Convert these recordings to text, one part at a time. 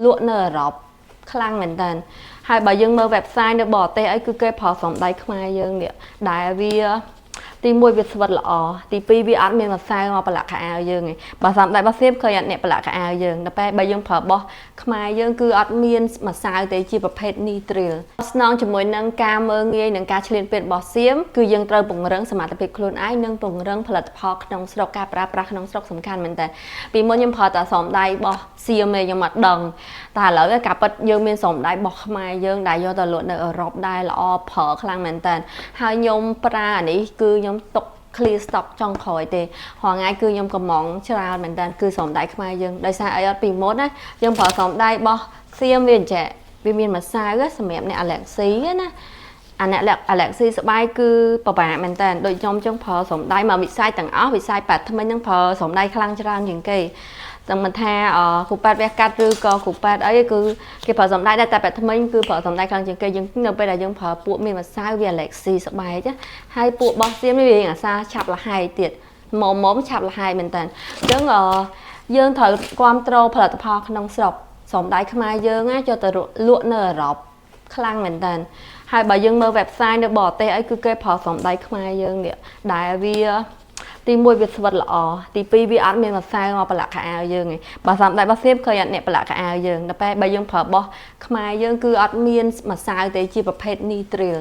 លក់នៅអឺរ៉ុបខ្លាំងមែនតើហើយបើយើងមើល website នៅបរទេសអីគឺគេប្រើសំដៃខ្មែរយើងនេះដែលវាទី1វាស្វិតល្អទី2វាអត់មានម្សៅមកប្រឡាក់ខោអាវយើងទេបើសំដៃរបស់សៀមឃើញអត់អ្នកប្រឡាក់ខោអាវយើងតែបើយើងប្រើបោះខ្មែរយើងគឺអត់មានម្សៅទេជាប្រភេទ Nitril ស្នងជាមួយនឹងការមើលងាយនិងការឈ្លានពានរបស់សៀមគឺយើងត្រូវពង្រឹងសមត្ថភាពខ្លួនឯងនិងពង្រឹងផលិតផលក្នុងស្រុកការប្រើប្រាស់ក្នុងស្រុកសំខាន់មែនតើពីមុនខ្ញុំប្រើតែសំដៃរបស់សៀមឯងខ្ញុំអត់ដឹងតែឥឡូវការប៉ັດយើងមានសំដៃរបស់ខ្មែរយើងដែលយកទៅលក់នៅអឺរ៉ុបដែរល្អប្រើខ្លាំងមែនតើហើយខ្ញុំប្រើអានេះគឺខ្ញុំទុកclear stock ចុងក្រោយទេហងៃគឺខ្ញុំកំងច្រើនមែនតើគឺសំដៃខ្មែរយើងដោយសារអីអត់ពីមុនណាយើងប្រើសំដៃរបស់សៀមវាអញ្ចឹងវាមានម្សៅសម្រាប់អ្នកអាឡែកស៊ីណាអាអ្នកអាឡែកស៊ីស្បែកគឺពិបាកមែនតើដូចខ្ញុំចឹងប្រើសំដៃមកវិស័យទាំងអស់វិស័យប៉ាត់ថ្មិញនឹងប្រើសំដៃខ្លាំងច្រើនជាងគេតែមិនថាគ្រូប៉ាត់វះកាត់ឬក៏គ្រូប៉ាត់អីគឺគេប្រើសំដៃដែរតែប៉ាត់ថ្មិញគឺប្រើសំដៃខ្លាំងជាងគេយើងនៅពេលដែលយើងប្រើពួកមានម្សៅវាអាឡែកស៊ីស្បែកហើយពួកបោះសៀមនេះវាអាសាឆាប់លះហើយទៀតមុំឆាប់លះហើយមែនតើអញ្ចឹងយើងត្រូវគ្រប់គ្រងផលិតផលក្នុងស្រុកសំដៃខ្មែរយើងណាចូលទៅលក់នៅអឺរ៉ុបខ្លាំងមែនតើហើយបើយើងមើល website នៅបរទេសអីគឺគេប្រើសំដៃខ្មែរយើងនេះដែលវាទី1វាស្វិតល្អទី2វាអត់មានម្សៅមកប្រឡាក់ខោអាវយើងទេបើសំដៃរបស់សៀមឃើញអត់អ្នកប្រឡាក់ខោអាវយើងតែបើយើងប្រើបោះខ្មែរយើងគឺអត់មានម្សៅទេជាប្រភេទ Nitril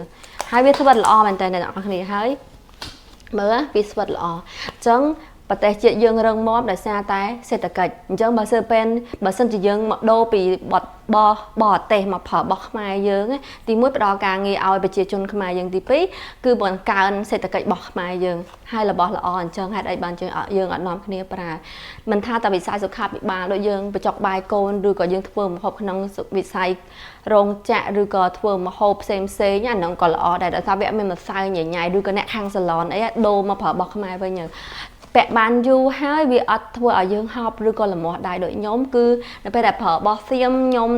ហើយវាស្វិតល្អមែនតើអ្នកនរគ្នាហើយមើលវាស្វិតល្អអញ្ចឹងប្រទេសជាតិយើងរឹងមាំដោយសារតែសេដ្ឋកិច្ចអញ្ចឹងបើសិនជាយើងមកដូរពីបរទេសមកប្រើបោះខ្មែរយើងទី1ផ្ដល់ការងារឲ្យប្រជាជនខ្មែរយើងទី2គឺបង្កើនសេដ្ឋកិច្ចរបស់ខ្មែរយើងហើយរបស់ល្អអញ្ចឹងហេតុអីបានយើងអត់នាំគ្នាប្រើមិនថាតែវិស័យសុខាភិបាលដូចយើងបញ្ចុកបាយកូនឬក៏យើងធ្វើម្ហូបក្នុងវិស័យរោងចក្រឬក៏ធ្វើម្ហូបផ្សេងអាហ្នឹងក៏ល្អដែរដោយសារវាមានម្សៅញញ៉ៃឬក៏អ្នកខាងសាឡនអីដូរមកប្រើបោះខ្មែរវិញពាក់បានយូរហើយវាអត់ធ្វើឲ្យយើងហប់ឬក៏លមាស់ដៃដូចខ្ញុំគឺនៅពេលដែលប្រើបោះសៀមខ្ញុំ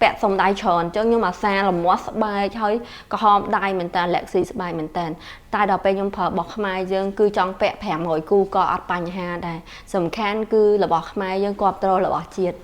ពាក់សំដៃច្រើនអញ្ចឹងខ្ញុំអាសាលមាស់ស្បែកហើយក្រហមដៃមែនតើលែកស៊ីស្បែកមែនតើតែដល់ពេលខ្ញុំប្រើបោះខ្មែរយើងគឺចង់ពាក់500គូក៏អត់បញ្ហាដែរសំខាន់គឺរបស់ខ្មែរយើងគ្រប់គ្រងរបស់ជាតិ